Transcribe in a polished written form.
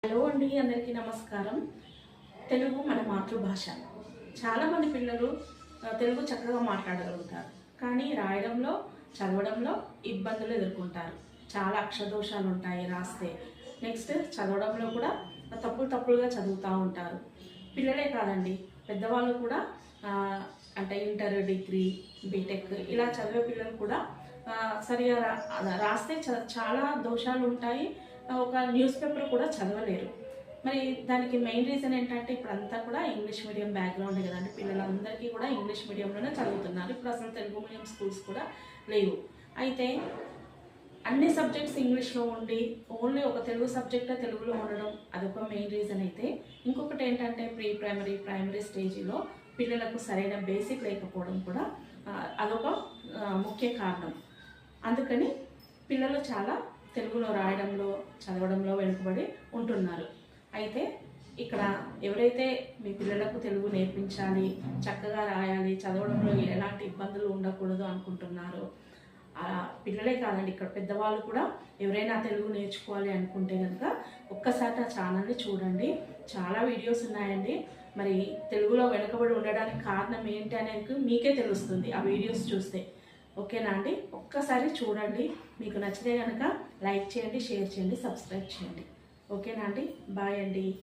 Hello అండి, అందరికీ నమస్కారం. తెలుగు మన మాతృభాష. చాలామంది పిల్లలు తెలుగు చక్కగా మాట్లాడగలుగుతారు, కానీ రాయడంలో చదవడంలో ఇబ్బందులు ఎదుర్కొంటారు. చాలా అక్షరదోషాలు ఉంటాయి రాస్తే. నెక్స్ట్ చదవడంలో కూడా తప్పులుగా చదువుతూ ఉంటారు. పిల్లలే కాదండి, పెద్దవాళ్ళు కూడా అంటే ఇంటర్, డిగ్రీ, బీటెక్ ఇలా చదివే పిల్లలు కూడా సరిగా రాస్తే చాలా దోషాలు ఉంటాయి. ఒక న్యూస్ పేపర్ కూడా చదవలేరు. మరి దానికి మెయిన్ రీజన్ ఏంటంటే ఇప్పుడంతా కూడా ఇంగ్లీష్ మీడియం బ్యాక్గ్రౌండ్ కదండి. పిల్లలందరికీ కూడా ఇంగ్లీష్ మీడియంలోనే చదువుతున్నారు. ఇప్పుడు అసలు తెలుగు మీడియం స్కూల్స్ కూడా లేవు. అయితే అన్ని సబ్జెక్ట్స్ ఇంగ్లీష్లో ఉండి ఓన్లీ ఒక తెలుగు సబ్జెక్టే తెలుగులో ఉండడం అదొక మెయిన్ రీజన్. అయితే ఇంకొకటి ఏంటంటే ప్రైమరీ స్టేజ్లో పిల్లలకు సరైన బేసిక్ లేకపోవడం కూడా అదొక ముఖ్య కారణం. అందుకని పిల్లలు చాలా తెలుగులో రాయడంలో చదవడంలో వెనుకబడి ఉంటున్నారు. అయితే ఇక్కడ ఎవరైతే మీ పిల్లలకు తెలుగు నేర్పించాలి, చక్కగా రాయాలి, చదవడంలో ఎలాంటి ఇబ్బందులు ఉండకూడదు అనుకుంటున్నారో పిల్లలే కాదండి, ఇక్కడ పెద్దవాళ్ళు కూడా ఎవరైనా తెలుగు నేర్చుకోవాలి అనుకుంటే కనుక ఒక్కసారి నా ఛానల్ని చూడండి. చాలా వీడియోస్ ఉన్నాయండి. మరి తెలుగులో వెనుకబడి ఉండడానికి కారణం ఏంటి అనేది మీకే తెలుస్తుంది ఆ వీడియోస్ చూస్తే. ఓకేనా అండి? ఒక్కసారి చూడండి. మీకు నచ్చితే కనుక లైక్ చేయండి, షేర్ చేయండి, సబ్స్క్రైబ్ చేయండి. ఓకేనా అండి? బాయ్ అండి.